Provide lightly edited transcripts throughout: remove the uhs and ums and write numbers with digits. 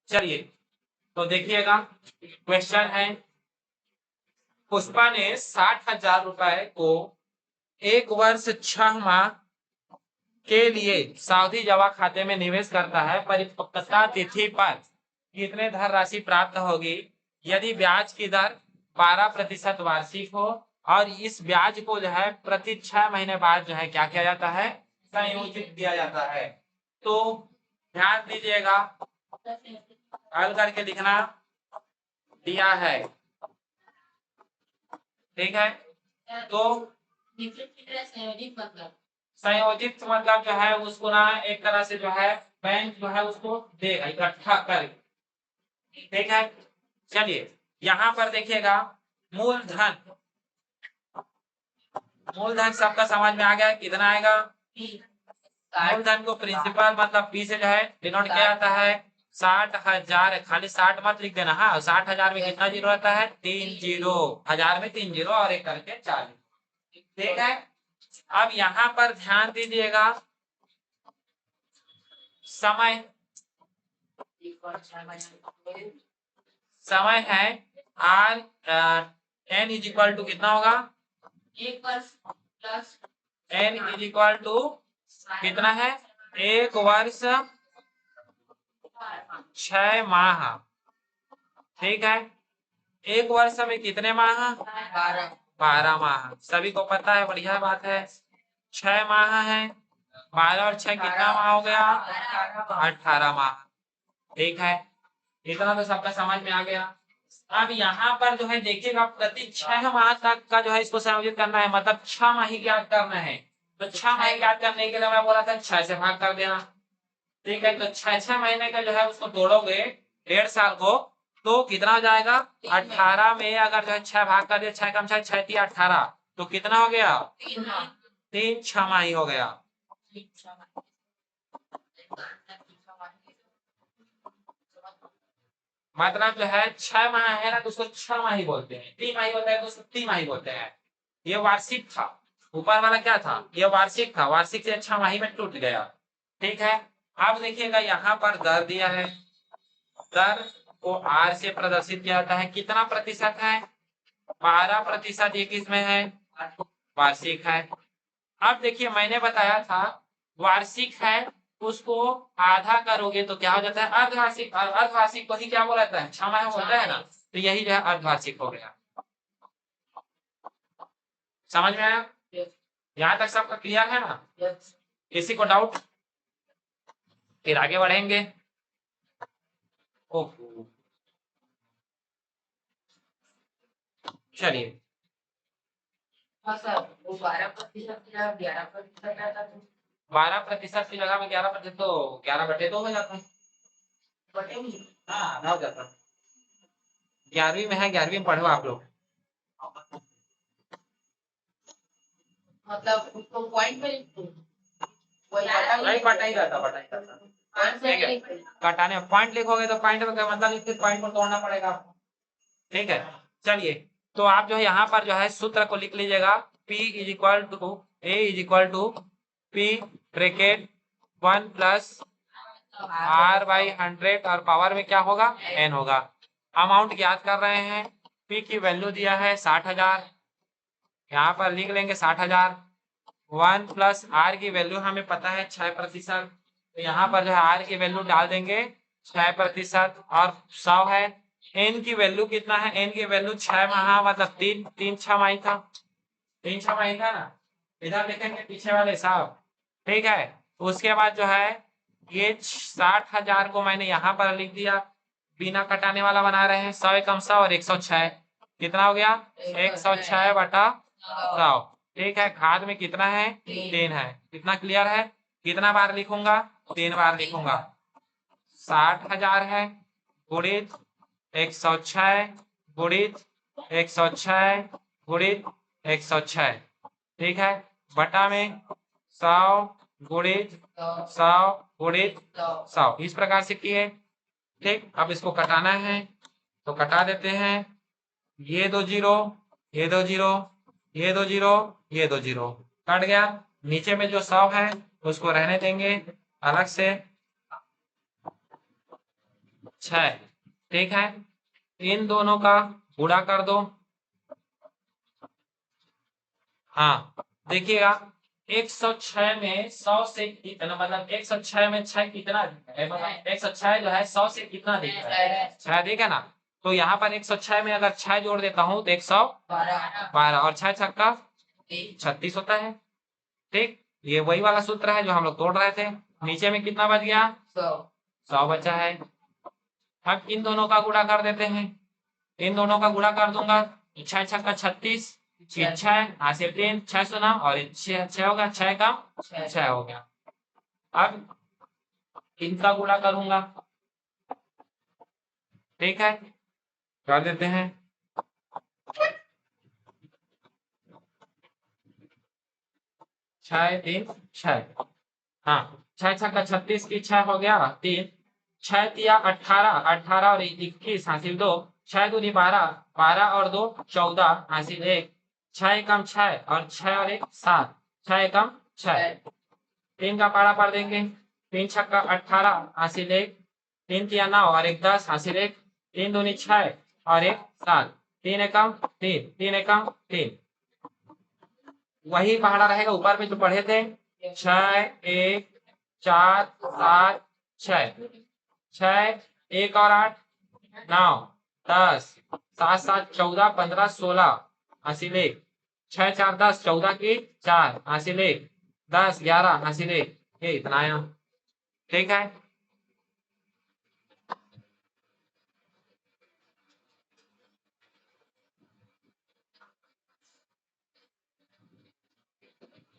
चलिए तो देखिएगा, क्वेश्चन है, पुष्पा ने 60,000 रुपए को 1 वर्ष 6 माह के लिए सावधि जमा खाते में निवेश करता है। परिपक्वता तिथि पर कितने धनराशि प्राप्त होगी यदि ब्याज की दर 12% वार्षिक हो और इस ब्याज को जो है प्रति 6 महीने बाद जो है क्या किया जाता है, संयोजित किया जाता है। तो ध्यान दीजिएगा, हल करके लिखना दिया है, ठीक है। तो संयोजित मतलब जो है उसको ना एक तरह से जो है बैंक जो है उसको देगा इकट्ठा कर, ठीक है। चलिए यहाँ पर देखिएगा, मूलधन, मूलधन सबका समझ में आ गया, कितना आएगा। मूलधन को प्रिंसिपल मतलब पी से जो है डिनोट किया जाता है। 60,000, खाली 60 मत लिख देना, हाँ 60,000 में कितना जीरो रहता है, 3 जीरो, 1000 में 3 जीरो और एक करके 40, ठीक है। अब यहाँ पर ध्यान दीजिएगा, समय, समय है R N is equal to कितना होगा, 1 वर्ष plus N is equal to कितना है, 1 वर्ष 6 माह, ठीक है। 1 वर्ष में कितने माह, 12 माह, सभी को पता है, बढ़िया बात है। 6 माह है, 12 और 6 कितना माह हो गया, 18 माह, ठीक है। इतना तो सबका समझ में आ गया। अब यहाँ पर जो है देखिएगा, प्रति 6 माह तक का जो है इसको संयोजित करना है, मतलब 6 माह ही ज्ञात करना है। तो 6 माह ज्ञात करने के लिए मैं बोला था 6 से भाग कर देना, ठीक है। तो 6 महीने का जो है उसको तोड़ोगे 1.5 साल को, तो कितना हो जाएगा, 18 में अगर जो है 6 भाग कर दिया, 6 कम 6, 6 3 18, तो कितना हो गया, 3 6 हो गया। मतलब जो है 6 माह है ना, तो उसको 6 माही बोलते हैं, 3 माही होता है तो उसको 3 माही बोलते हैं। ये वार्षिक था, ऊपर वाला क्या था, ये वार्षिक था, वार्षिक से 6 माही में टूट गया, ठीक है। अब देखिएगा यहाँ पर दर दिया है, दर को आर से प्रदर्शित किया जाता है, कितना प्रतिशत है, 12% ये किस में है, वार्षिक है। अब देखिए मैंने बताया था वार्षिक है, उसको आधा करोगे तो क्या हो जाता है, अर्धवार्षिक, और अर्धवार्षिक को ही क्या बोला जाता है, 6 माह बोलता है ना, तो यही जो है अर्धवार्षिक हो गया। समझ में आया, यहाँ तक सबका क्लियर है ना, किसी को डाउट, फिर आगे बढ़ेंगे। ओहो, चलिए 12% की जगह में 11%, तो 11/2 हो जाता है, हाँ आधा हो जाता है। 11वीं में है, 11वीं में पढ़ो आप लोग, मतलब उसको पॉइंट पे नहीं, बटा ही रहता, बटा ही रहता, कटाने पॉइंट लिखोगे तो पॉइंट में मतलब इस पॉइंट को तोड़ना पड़ेगा आपको, ठीक है। चलिए तो आप जो है यहाँ पर जो है सूत्र को लिख लीजिएगा, P is equal to A is equal to P bracket 1 plus R/100 और पावर में क्या होगा, N होगा। अमाउंट ज्ञात कर रहे हैं, P की वैल्यू दिया है 60,000, यहाँ पर लिख लेंगे 60,000। 1 प्लस R की वैल्यू हमें पता है 6%, तो यहाँ पर जो है R की वैल्यू डाल देंगे 6% और 100 है। N की वैल्यू कितना है, N की वैल्यू 6 माह मतलब 3 6 माही था, 3 6 माही था ना, इधर देखेंगे पीछे वाले साहब, ठीक है। उसके बाद जो है ये 60,000 को मैंने यहाँ पर लिख दिया, बिना कटाने वाला बना रहे हैं, 100 एकम 100 और 106, कितना हो गया, 106/100, ठीक है। खाद में कितना है, 3 है, कितना क्लियर है, कितना बार लिखूंगा, 3 बार लिखूंगा। 60,000 है गुणित 106 गुणित 106 गुणित 106, ठीक है, बटा में 100 गुणित 100 गुणित 100, इस प्रकार से किए, ठीक। अब इसको कटाना है तो कटा देते हैं, ये 2 जीरो, ये 2 जीरो, ये 2 जीरो, ये 2 जीरो, कट गया। नीचे में जो 100 है उसको रहने देंगे अलग से। 6। ठीक है, इन दोनों का गुणा कर दो। हाँ देखिएगा, 106 में 100 से कितना, मतलब 106 में 6 कितना दिख रहा है, मतलब 106 जो है 100 से कितना दिख रहा है, 6 दिख है ना। तो यहाँ पर 106 में अगर 6 जोड़ देता हूँ तो 112 और 6 छक्का 36 होता है। ठीक, ये वही वाला सूत्र है जो हम लोग तोड़ रहे थे। नीचे में कितना बच गया, 100 बचा है। अब इन दोनों का गुणा कर देते हैं, इन दोनों का गुणा कर दूंगा, 6 छक्का 36, 6 हासिल 3, 6 सुना और 6 होगा, 6 का 6 हो गया। अब इनका गुणा करूंगा। ठीक है, कर देते हैं। 6 3 6, हाँ 6 छक्का 36 की 6 हो गया 3, 6 तिया 18, 18 और 21 हासिल 2, 6 दूनी 12, 12 और 2 14 हासिल 1, 6 एकम 6 और 6 और 1 7, 6 एकम 6। 3 का पारा पढ़ देंगे, 3 छक्का 18 हासिल 1, 3 तिया 9 और 1 10 हासिल 1, 3 दूनी 6 और 1 7, 3 एकम 3, 3 एकम 3। वही पहाड़ा रहेगा ऊपर में जो पढ़े थे, 6 1 4 7 6, 6 1 और 8 9 10, 7 7 14 15 16 हासिल 1, 6 4 10 14 की 4 हासिल 1, 10 11 हासिल 1, ये इतना आया। ठीक है,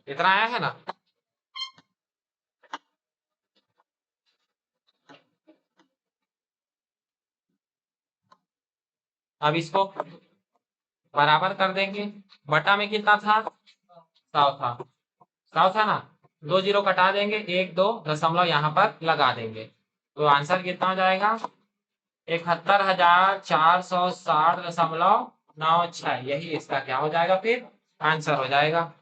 इतना आया है ना। अब इसको बराबर कर देंगे, बटा में कितना था, 100 था, 100 था ना। 2 जीरो कटा देंगे, 1 2 दशमलव यहाँ पर लगा देंगे, तो आंसर कितना हो जाएगा, 71,460.96, यही इसका क्या हो जाएगा, फिर आंसर हो जाएगा।